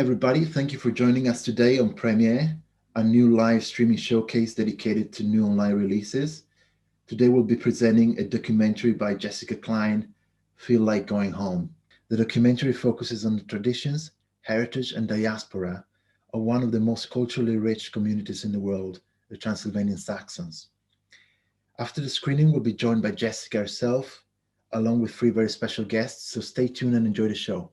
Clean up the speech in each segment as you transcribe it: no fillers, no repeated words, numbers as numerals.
everybody. Thank you for joining us today on Premiere, a new live streaming showcase dedicated to new online releases. Today we'll be presenting a documentary by Jessica Klein, Feel Like Going Home. The documentary focuses on the traditions, heritage, and diaspora of one of the most culturally rich communities in the world, the Transylvanian Saxons. After the screening, we'll be joined by Jessica herself, along with three very special guests, so stay tuned and enjoy the show.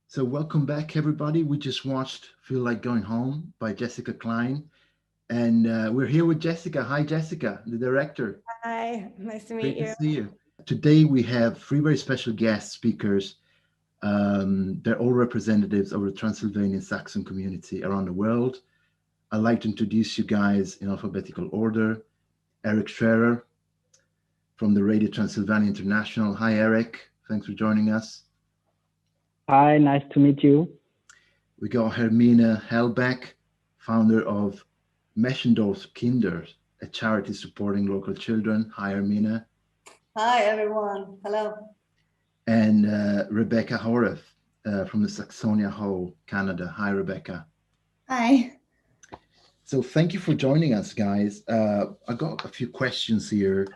So welcome back, everybody. We just watched Feel Like Going Home by Jessica Klein. And we're here with Jessica. Hi, Jessica, the director. Hi, nice to meet Great to you. see you. Today, we have three very special guest speakers. They're all representatives of the Transylvanian Saxon community around the world. I'd like to introduce you guys in alphabetical order. Eric Scherer from the Radio Transylvania International. Hi, Eric. Thanks for joining us. Hi, nice to meet you. We got Hermine Hellbeck, founder of Meschendorf Kinder, a charity supporting local children. Hi, Hermine. Hi, everyone. Hello. And Rebecca Horeth from the Saxonia Hall, Canada. Hi, Rebecca. Hi. So thank you for joining us, guys. I got a few questions here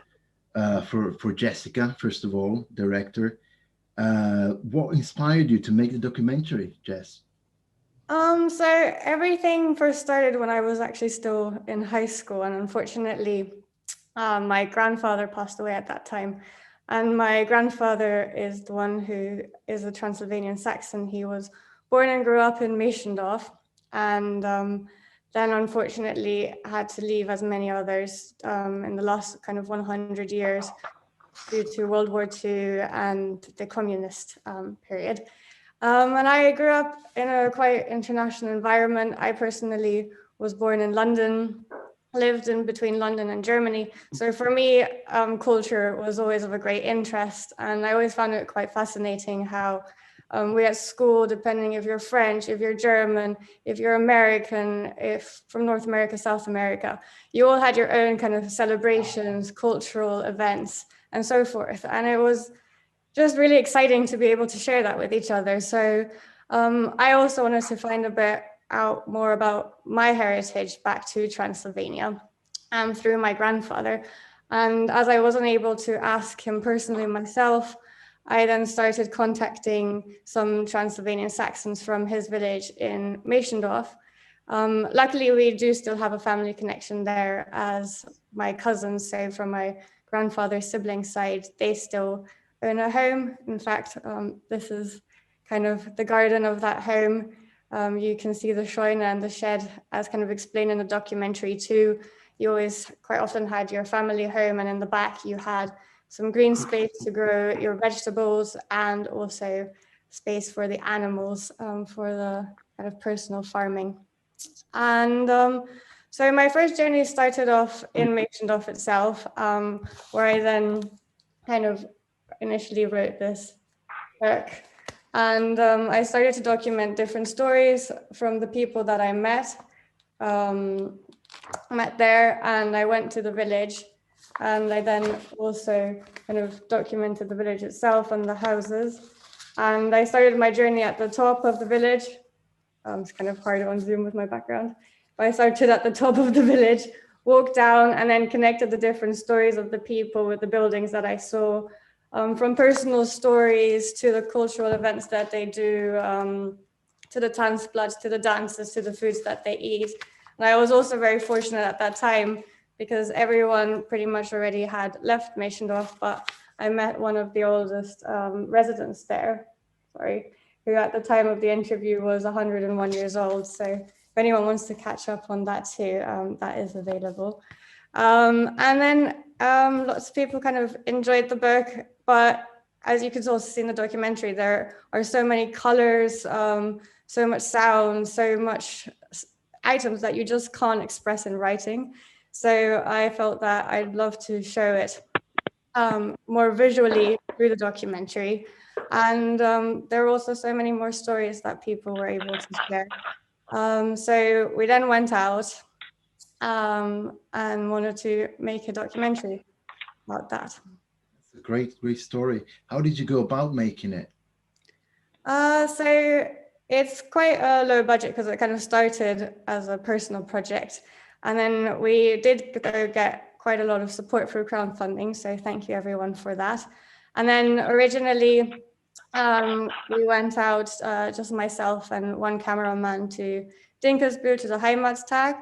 for Jessica, first of all, director. What inspired you to make the documentary, Jess? So everything first started when I was actually still in high school, and unfortunately, my grandfather passed away at that time. And my grandfather is the one who is a Transylvanian Saxon. He was born and grew up in Meschendorf, and then unfortunately had to leave, as many others, in the last kind of 100 years due to World War II and the communist period. And I grew up in a quite international environment. I personally was born in London, lived in between London and Germany. So for me, culture was always of a great interest. And I always found it quite fascinating how we at school, depending if you're French, if you're German, if you're American, if from North America, South America, you all had your own kind of celebrations, cultural events, and so forth. And it was just really exciting to be able to share that with each other. So I also wanted to find a bit out more about my heritage back to Transylvania through my grandfather. And as I wasn't able to ask him personally myself, I then started contacting some Transylvanian Saxons from his village in Meschendorf. Luckily, we do still have a family connection there, as my cousins, say from my grandfather's sibling side, they still own a home. In fact, this is kind of the garden of that home. You can see the shrine and the shed as kind of explained in the documentary too. You always quite often had your family home, and in the back you had some green space to grow your vegetables and also space for the animals for the kind of personal farming. And so my first journey started off in Meschendorf itself, where I then kind of initially wrote this book. And I started to document different stories from the people that I met there, and I went to the village, and I then also kind of documented the village itself and the houses. And I started my journey at the top of the village. It's kind of hard on Zoom with my background. But I started at the top of the village, walked down, and then connected the different stories of the people with the buildings that I saw. From personal stories to the cultural events that they do, to the tanzplatz, to the dances, to the foods that they eat. And I was also very fortunate at that time because everyone pretty much already had left Meschendorf, but I met one of the oldest residents there, who at the time of the interview was 101 years old. So if anyone wants to catch up on that too, that is available. And then lots of people kind of enjoyed the book, but as you could also see in the documentary, there are so many colors, so much sound, so much items that you just can't express in writing. So I felt that I'd love to show it more visually through the documentary. And there are also so many more stories that people were able to share. So we then went out and wanted to make a documentary about that. That's a great story. How did you go about making it? So it's quite a low budget because it kind of started as a personal project. And then we did get quite a lot of support through crowdfunding. So thank you everyone for that. And then originally we went out, just myself and one cameraman, to Dinkersbu, to the Heimatstag.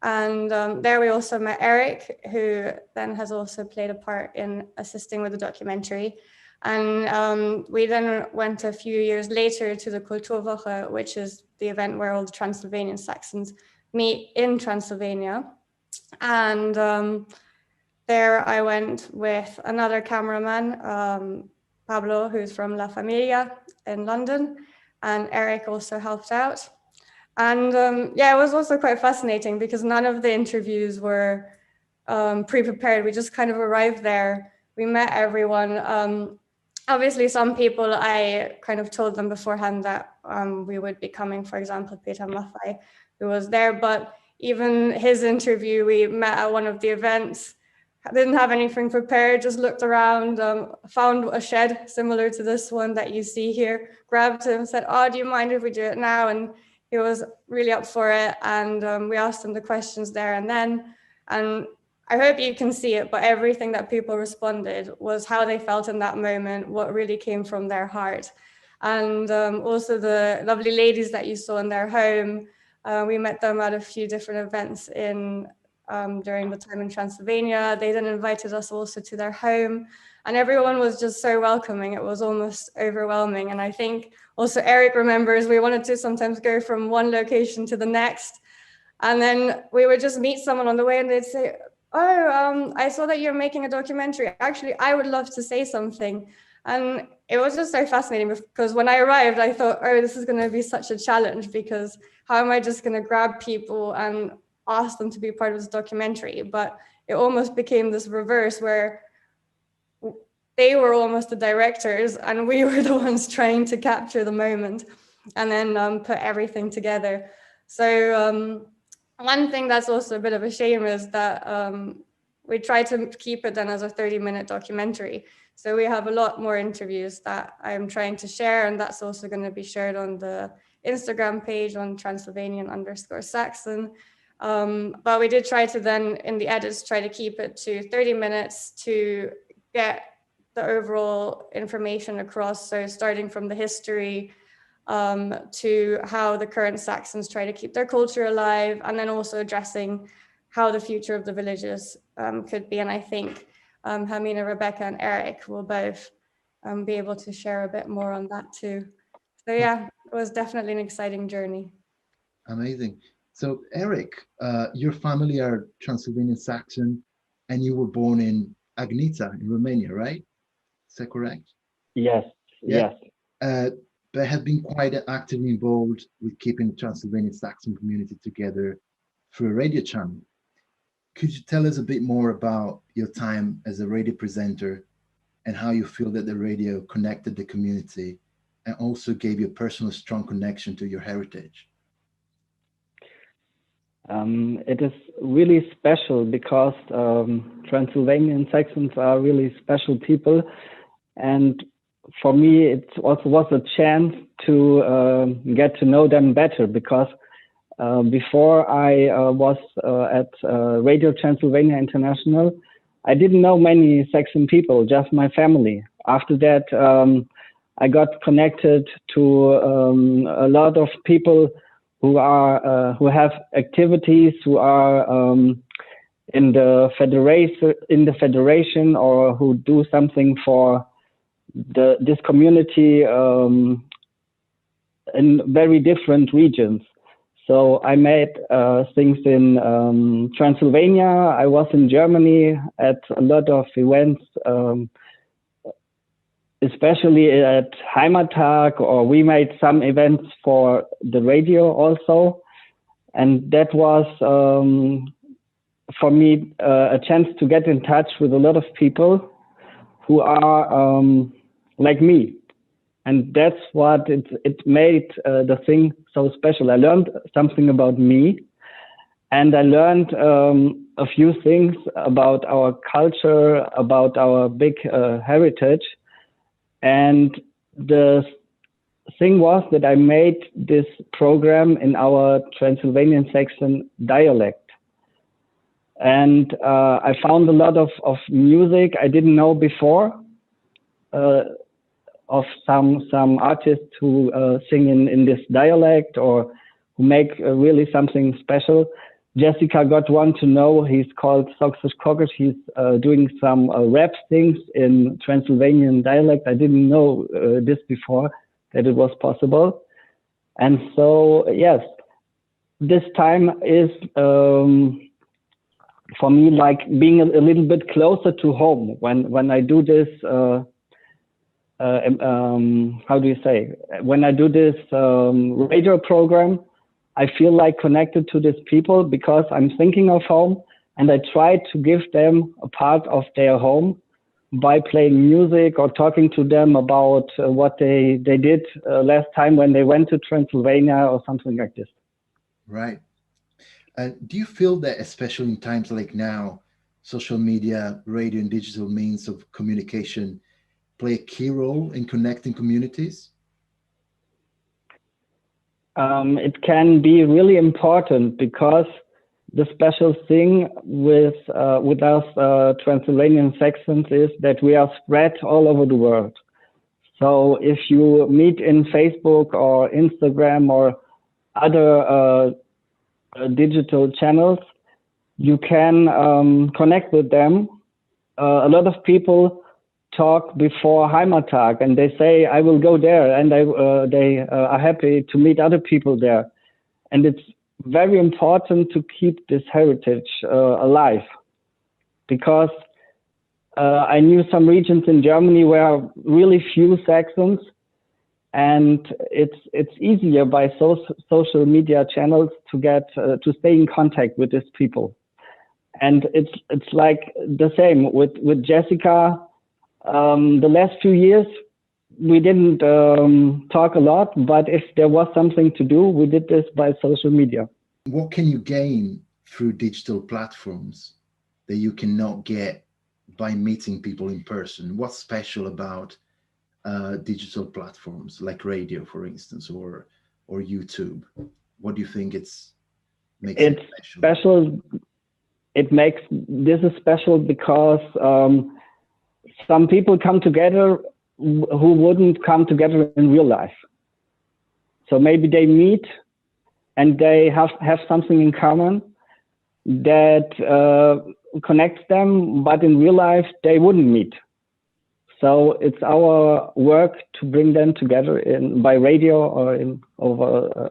And there we also met Eric, who then has also played a part in assisting with the documentary. And we then went a few years later to the Kulturwoche, which is the event where all the Transylvanian Saxons meet in Transylvania. And there I went with another cameraman, Pablo, who's from La Familia in London, and Eric also helped out. And yeah, it was also quite fascinating because none of the interviews were pre-prepared. We just kind of arrived there. We met everyone. Obviously, some people I kind of told them beforehand that we would be coming, for example, Peter Maffei, who was there. But even his interview, we met at one of the events, didn't have anything prepared, just looked around, found a shed similar to this one that you see here, grabbed him, said, "Oh, do you mind if we do it now?" And he was really up for it. And we asked him the questions there and then. And I hope you can see it, but everything that people responded was how they felt in that moment, what really came from their heart. And also the lovely ladies that you saw in their home, we met them at a few different events during the time in Transylvania. They then invited us also to their home, and everyone was just so welcoming. It was almost overwhelming. And I think also Eric remembers we wanted to sometimes go from one location to the next, and then we would just meet someone on the way and they'd say, "Oh, I saw that you're making a documentary. Actually, I would love to say something." And it was just so fascinating because when I arrived, I thought, oh, this is going to be such a challenge, because how am I just going to grab people and ask them to be part of this documentary? But it almost became this reverse where they were almost the directors and we were the ones trying to capture the moment and then put everything together. So one thing that's also a bit of a shame is that we try to keep it then as a 30-minute documentary. So we have a lot more interviews that I'm trying to share, and that's also going to be shared on the Instagram page on Transylvanian_Saxon. But we did try to then, in the edits, try to keep it to 30 minutes to get the overall information across. So starting from the history to how the current Saxons try to keep their culture alive, and then also addressing how the future of the villages could be. And I think Hermine, Rebecca and Eric will both be able to share a bit more on that too. So yeah, it was definitely an exciting journey. Amazing. So Eric, your family are Transylvanian Saxon and you were born in Agnita in Romania, right? Is that correct? Yes, Yeah. yes. But have been quite actively involved with keeping the Transylvanian Saxon community together through a radio channel. Could you tell us a bit more about your time as a radio presenter and how you feel that the radio connected the community and also gave you a personal strong connection to your heritage? It is really special because Transylvanian Saxons are really special people, and for me it also was a chance to get to know them better, because before I was at Radio Transylvania International, I didn't know many Saxon people, just my family. After that, I got connected to a lot of people who have activities, who are in the federation, or who do something for this community in very different regions. So I made things in Transylvania. I was in Germany at a lot of events, especially at Heimattag, or we made some events for the radio also. And that was, for me, a chance to get in touch with a lot of people who are like me. And that's what it made the thing so special. I learned something about me, and I learned a few things about our culture, about our big heritage. And the thing was that I made this program in our Transylvanian Saxon dialect. And I found a lot of music I didn't know before, of some artists who sing in this dialect, or who make really something special. Jessica got one to know. He's called Soxus Cockers. He's doing some rap things in Transylvanian dialect. I didn't know this before, that it was possible. And so, yes, this time is for me like being a little bit closer to home when I do this. How do you say? When I do this radio program, I feel like connected to these people because I'm thinking of home, and I try to give them a part of their home by playing music or talking to them about what they did last time when they went to Transylvania or something like this. Right. Do you feel that, especially in times like now, social media, radio, and digital means of communication play a key role in connecting communities? It can be really important because the special thing with us Transylvanian Saxons is that we are spread all over the world. So if you meet in Facebook or Instagram or other digital channels, you can connect with them. A lot of people talk before Heimattag, and they say, I will go there, and they are happy to meet other people there. And it's very important to keep this heritage alive, because I knew some regions in Germany where are really few Saxons, and it's easier by social media channels to get to stay in contact with these people. And it's like the same with Jessica. The last few years, we didn't talk a lot, but if there was something to do, we did this by social media. What can you gain through digital platforms that you cannot get by meeting people in person? What's special about digital platforms like radio, for instance, or YouTube? What do you think makes it special? It makes this is special because some people come together who wouldn't come together in real life. So maybe they meet and they have something in common that connects them, but in real life they wouldn't meet. So it's our work to bring them together by radio or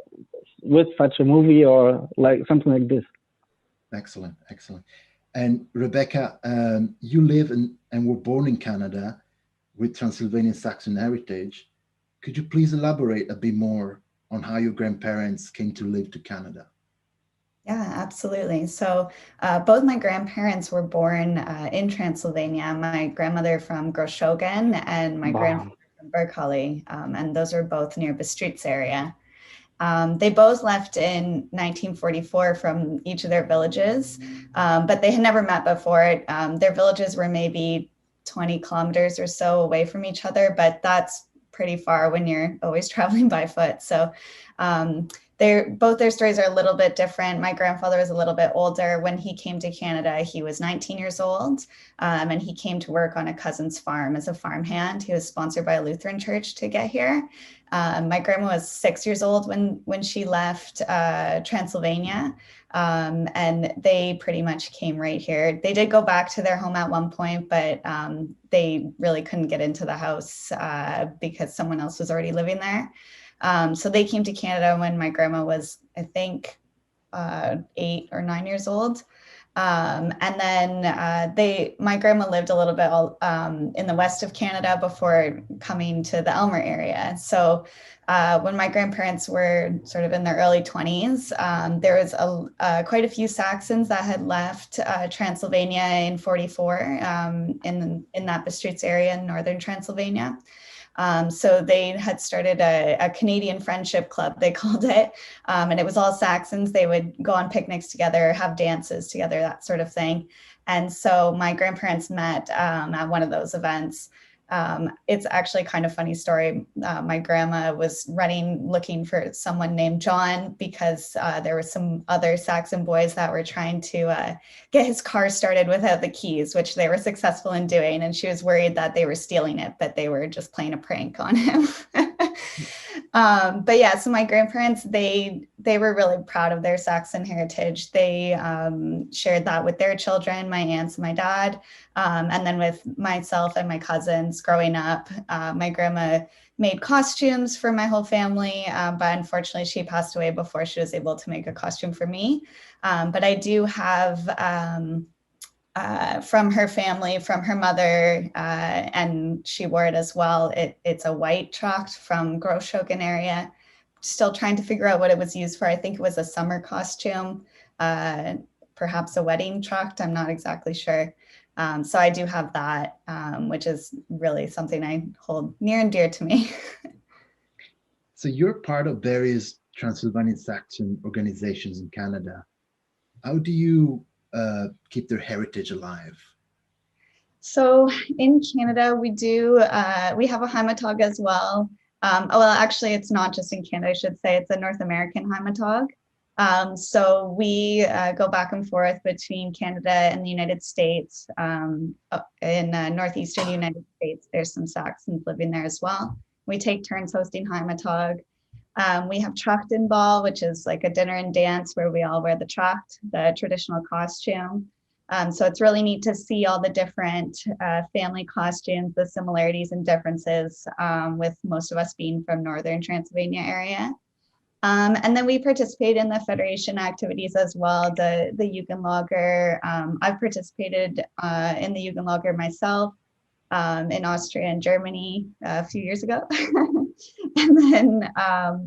with such a movie or like something like this. Excellent, excellent. And Rebecca, you live and were born in Canada with Transylvanian Saxon heritage. Could you please elaborate a bit more on how your grandparents came to live to Canada? Yeah, absolutely. So both my grandparents were born in Transylvania. My grandmother from Groshogan and my grandfather from Berkali, and those are both near Bistritz area. They both left in 1944 from each of their villages, but they had never met before. Their villages were maybe 20 kilometers or so away from each other, but that's pretty far when you're always traveling by foot. So both their stories are a little bit different. My grandfather was a little bit older. When he came to Canada, he was 19 years old, and he came to work on a cousin's farm as a farmhand. He was sponsored by a Lutheran church to get here. My grandma was 6 years old when she left Transylvania, and they pretty much came right here. They did go back to their home at one point, but they really couldn't get into the house because someone else was already living there. So they came to Canada when my grandma was, I think, 8 or 9 years old. And then my grandma lived a little bit in the west of Canada before coming to the Elmer area. So when my grandparents were sort of in their early 20s, there was quite a few Saxons that had left Transylvania in 44 in that Bistritz area in northern Transylvania. So they had started a Canadian friendship club, they called it, and it was all Saxons. They would go on picnics together, have dances together, that sort of thing. And so my grandparents met at one of those events. It's actually kind of funny story. My grandma was looking for someone named John because there were some other Saxon boys that were trying to get his car started without the keys, which they were successful in doing. And she was worried that they were stealing it, but they were just playing a prank on him. But yeah, so my grandparents, they were really proud of their Saxon heritage. They shared that with their children, my aunts and my dad. And then with myself and my cousins growing up, my grandma made costumes for my whole family, but unfortunately she passed away before she was able to make a costume for me. But I do have from her family, from her mother, and she wore it as well. It's a white tracht from Groshogan area. Still trying to figure out what it was used for. I think it was a summer costume, perhaps a wedding tracht. I'm not exactly sure. So I do have that, which is really something I hold near and dear to me. So you're part of various Transylvanian Saxon organizations in Canada. How do you keep their heritage alive? So in Canada, we have a heimatog as well. Well, actually, it's not just in Canada, I should say. It's a North American heimatog. So we go back and forth between Canada and the United States. In northeastern United States, there's some Saxons living there as well. We take turns hosting heimatog. We have Trachten Ball, which is like a dinner and dance where we all wear the tracht, the traditional costume. So it's really neat to see all the different family costumes, the similarities and differences, with most of us being from northern Transylvania area. And then we participate in the Federation activities as well, the Jugendlager. I've participated in the Jugendlager myself in Austria and Germany a few years ago. And then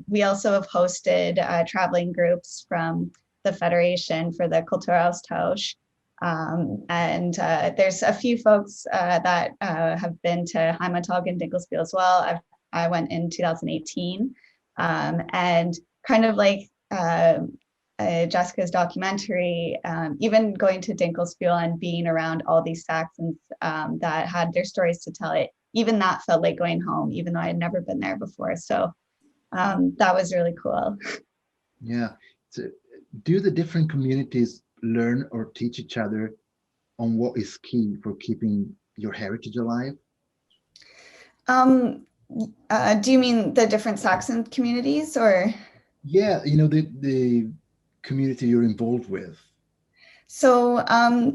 we also have hosted traveling groups from the Federation for the Kulturaustausch. And there's a few folks that have been to Heimatag and Dinkelspiel as well. I went in 2018. And kind of like Jessica's documentary, even going to Dinkelspiel and being around all these Saxons that had their stories to tell, even that felt like going home, even though I had never been there before. So that was really cool. Yeah. So do the different communities learn or teach each other on what is key for keeping your heritage alive? Do you mean the different Saxon communities, or? Yeah, the community you're involved with. So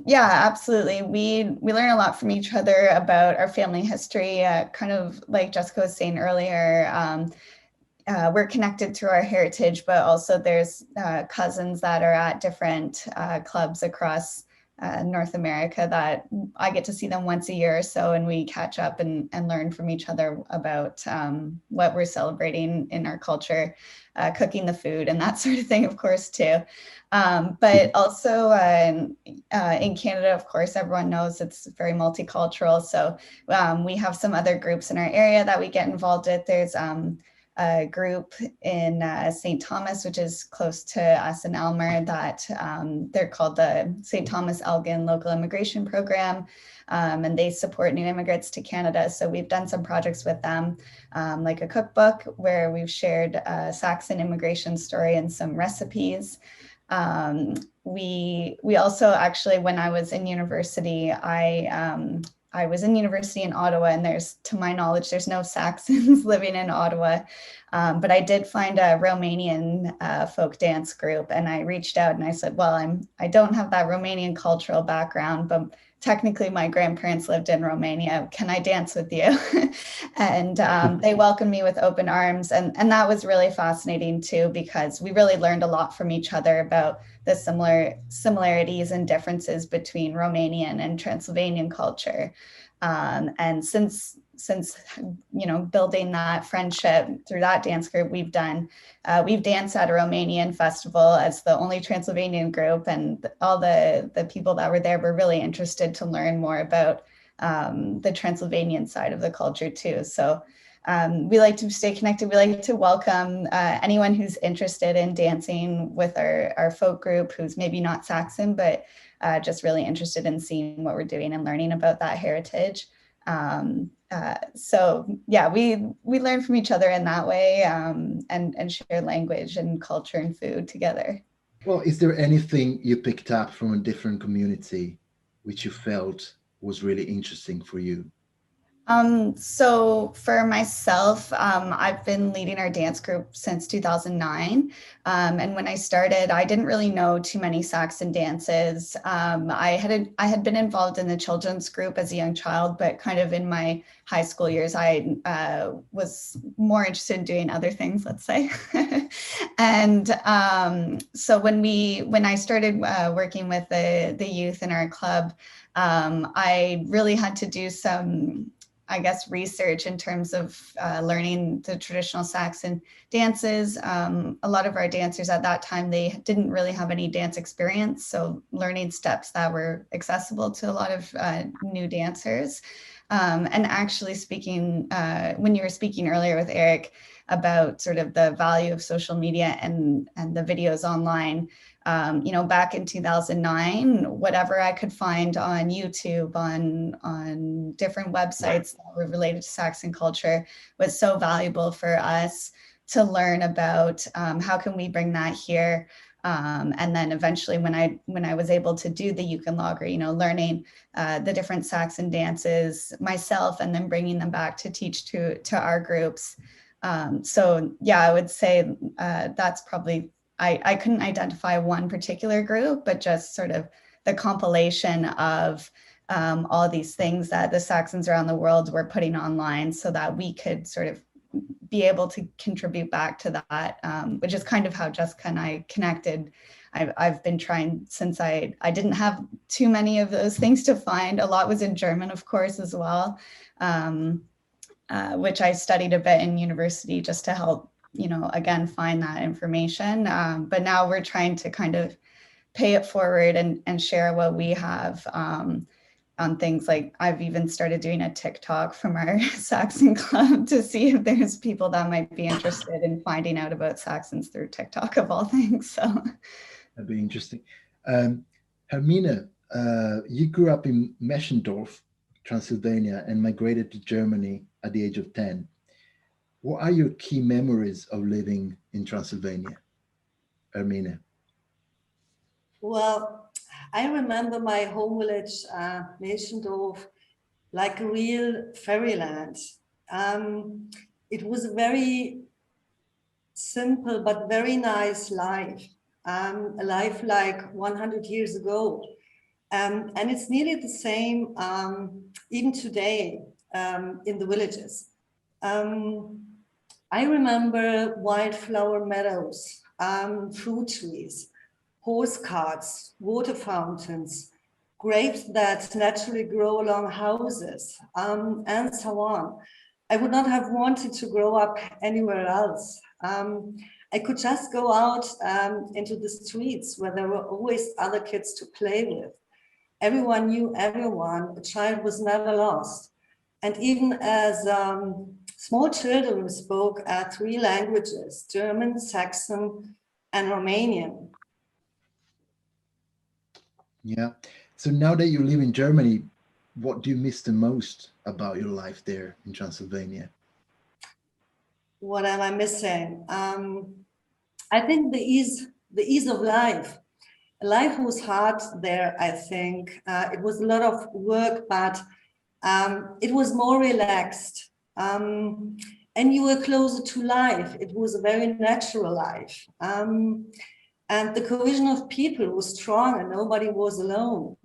yeah, absolutely. We learn a lot from each other about our family history, kind of like Jessica was saying earlier. We're connected through our heritage, but also there's cousins that are at different clubs across North America that I get to see them once a year or so, and we catch up and learn from each other about what we're celebrating in our culture, cooking the food and that sort of thing, of course, too. But also in Canada, of course, everyone knows it's very multicultural. So we have some other groups in our area that we get involved with. There's a group in St. Thomas, which is close to us in Elmer, that they're called the St. Thomas Elgin Local Immigration Program, and they support new immigrants to Canada. So we've done some projects with them, like a cookbook where we've shared a Saxon immigration story and some recipes. We also actually, when I was in university, I was in university in Ottawa, and to my knowledge, there's no Saxons living in Ottawa. But I did find a Romanian folk dance group, and I reached out and I said, well, I don't have that Romanian cultural background, but technically my grandparents lived in Romania. Can I dance with you? And they welcomed me with open arms. And that was really fascinating too, because we really learned a lot from each other about the similarities and differences between Romanian and Transylvanian culture. And since building that friendship through that dance group, we've danced at a Romanian festival as the only Transylvanian group, and all the people that were there were really interested to learn more about the Transylvanian side of the culture too. So we like to stay connected. We like to welcome anyone who's interested in dancing with our folk group, who's maybe not Saxon, but just really interested in seeing what we're doing and learning about that heritage. So yeah, we learn from each other in that way, and share language and culture and food together. Well, is there anything you picked up from a different community which you felt was really interesting for you? So for myself, I've been leading our dance group since 2009. And when I started, I didn't really know too many Saxon dances. I had been involved in the children's group as a young child, but kind of in my high school years, I was more interested in doing other things, let's say. And so when I started working with the youth in our club, I really had to do some, I guess, research in terms of learning the traditional Saxon dances. A lot of our dancers at that time, they didn't really have any dance experience. So learning steps that were accessible to a lot of new dancers. And actually speaking, when you were speaking earlier with Eric about sort of the value of social media and the videos online, back in 2009, whatever I could find on YouTube, on different websites that were related to Saxon culture was so valuable for us to learn about how can we bring that here. And then eventually when I was able to do the Jugendlager, learning the different Saxon dances myself and then bringing them back to teach to our groups. So yeah, I would say that's probably, I couldn't identify one particular group, but just sort of the compilation of all these things that the Saxons around the world were putting online so that we could sort of be able to contribute back to that, which is kind of how Jessica and I connected. I've been trying since I didn't have too many of those things to find. A lot was in German, of course, as well, which I studied a bit in university just to help, again, find that information. But now we're trying to kind of pay it forward and share what we have on things like I've even started doing a TikTok from our Saxon club to see if there's people that might be interested in finding out about Saxons through TikTok of all things. So that'd be interesting. Hermine, you grew up in Meschendorf, Transylvania, and migrated to Germany at the age of 10. What are your key memories of living in Transylvania, Hermine? Well, I remember my home village, Meschendorf, like a real fairyland. It was a very simple but very nice life, a life like 100 years ago. And it's nearly the same even today in the villages. I remember wildflower meadows, fruit trees, horse carts, water fountains, grapes that naturally grow along houses, and so on. I would not have wanted to grow up anywhere else. I could just go out into the streets where there were always other kids to play with. Everyone knew everyone. A child was never lost. And even as small children, we spoke 3 languages: German, Saxon, and Romanian. Yeah. So now that you live in Germany, what do you miss the most about your life there in Transylvania? What am I missing? I think the ease of life. Life was hard there, I think. It was a lot of work, but it was more relaxed. and you were closer to life. It was a very natural life. And the cohesion of people was strong and nobody was alone.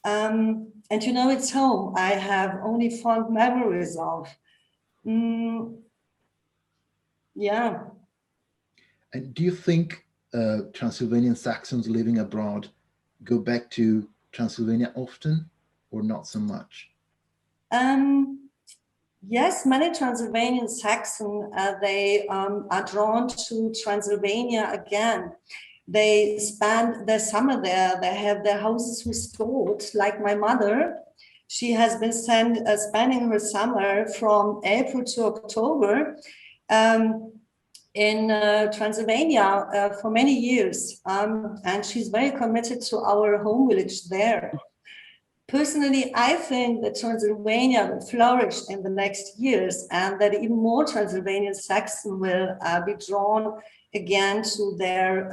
And you know, it's home I have only fond memories of. Yeah. And do you think Transylvanian Saxons living abroad go back to Transylvania often or not so much? Yes, many Transylvanian Saxons, they are drawn to Transylvania again. They spend their summer there, they have their houses restored, like my mother. She has been spending her summer from April to October in Transylvania for many years. And she's very committed to our home village there. Personally, I think that Transylvania will flourish in the next years and that even more Transylvanian Saxons will be drawn again to their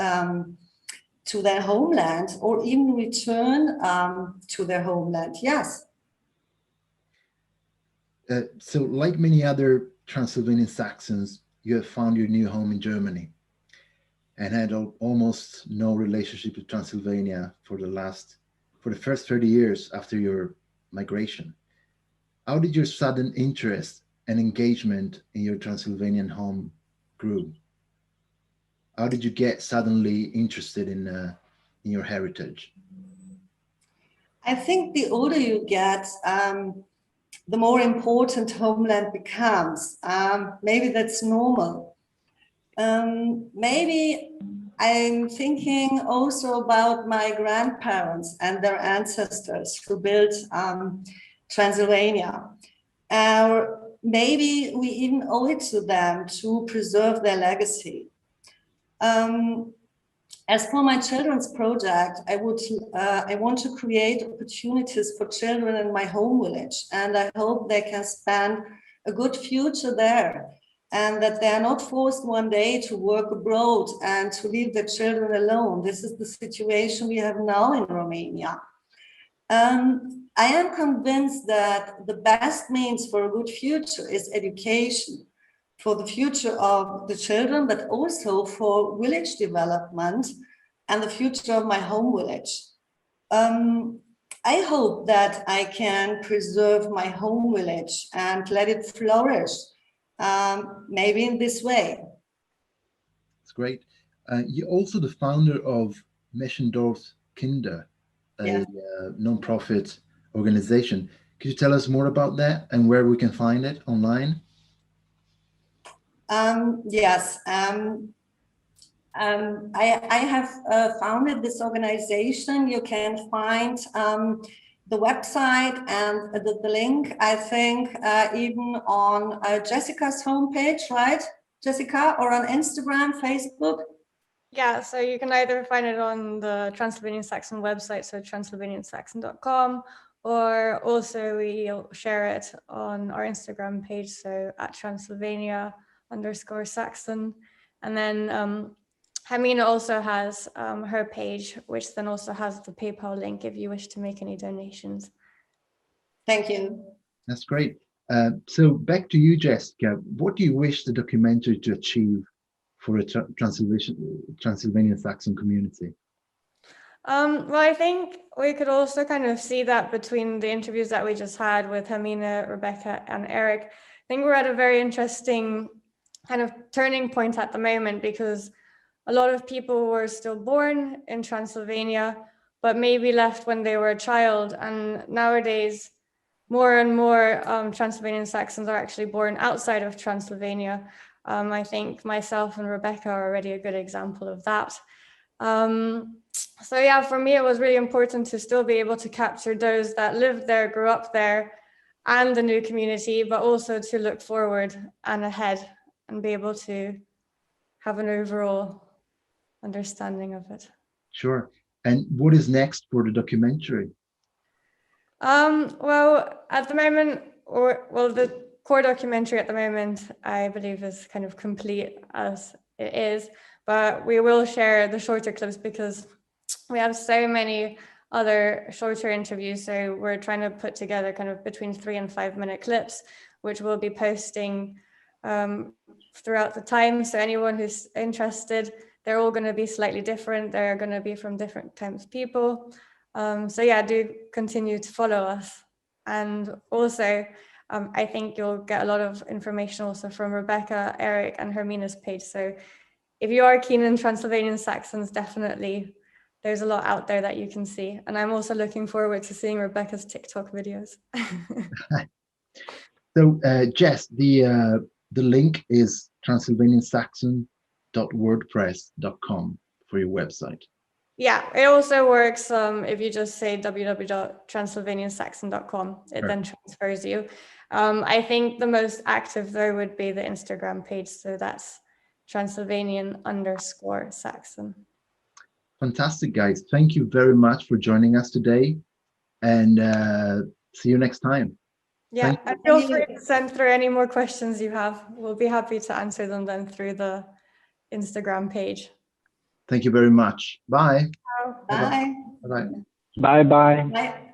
homeland or even return to their homeland. Yes. So like many other Transylvanian Saxons, you have found your new home in Germany and had almost no relationship with Transylvania for the first 30 years after your migration. How did your sudden interest and engagement in your Transylvanian home grew? How did you get suddenly interested in your heritage? I think the older you get, the more important homeland becomes. Maybe that's normal. Maybe I'm thinking also about my grandparents and their ancestors who built Transylvania. Maybe we even owe it to them to preserve their legacy. As for my children's project, I want to create opportunities for children in my home village, and I hope they can spend a good future there, and that they are not forced one day to work abroad and to leave their children alone. This is the situation we have now in Romania. I am convinced that the best means for a good future is education, for the future of the children, but also for village development and the future of my home village. I hope that I can preserve my home village and let it flourish, maybe in this way. That's great. You're also the founder of Meschendorf Kinder, a non-profit organization. Could you tell us more about that and where we can find it online? Yes. I have founded this organization. You can find the website and the link, I think, even on Jessica's homepage, right, Jessica, or on Instagram, Facebook? Yeah, so you can either find it on the Transylvanian Saxon website, so transylvaniansaxon.com, or also we'll share it on our Instagram page, so at Transylvania_Saxon. And then Hermine also has her page, which then also has the PayPal link if you wish to make any donations. Thank you. That's great. So back to you, Jessica. What do you wish the documentary to achieve for a Transylvanian Saxon community? Well, I think we could also kind of see that between the interviews that we just had with Hermine, Rebecca, and Eric. I think we're at a very interesting kind of turning point at the moment, because a lot of people were still born in Transylvania, but maybe left when they were a child. And nowadays, more and more Transylvanian Saxons are actually born outside of Transylvania. I think myself and Rebecca are already a good example of that. So yeah, for me, it was really important to still be able to capture those that lived there, grew up there, and the new community, but also to look forward and ahead and be able to have an overall understanding of it. Sure. And what is next for the documentary? Well, at the moment, the core documentary at the moment, I believe, is kind of complete as it is, but we will share the shorter clips because we have so many other shorter interviews. So we're trying to put together kind of between 3 and 5 minute clips, which we'll be posting throughout the time. So anyone who's interested, they're all going to be slightly different. They're going to be from different types of people. So yeah, do continue to follow us. And also, I think you'll get a lot of information also from Rebecca, Eric, and Hermine's page. So if you are keen in Transylvanian Saxons, definitely there's a lot out there that you can see. And I'm also looking forward to seeing Rebecca's TikTok videos. So Jess, the link is transylvaniansaxon.wordpress.com for your website. Yeah, it also works if you just say www.transylvaniansaxon.com. It then transfers you. I think the most active though would be the Instagram page. So that's Transylvanian_Saxon. Fantastic, guys. Thank you very much for joining us today, and see you next time. Yeah, and feel free to send through any more questions you have. We'll be happy to answer them then through the Instagram page. Thank you very much. Bye. Bye. Bye-bye. Bye bye. Bye.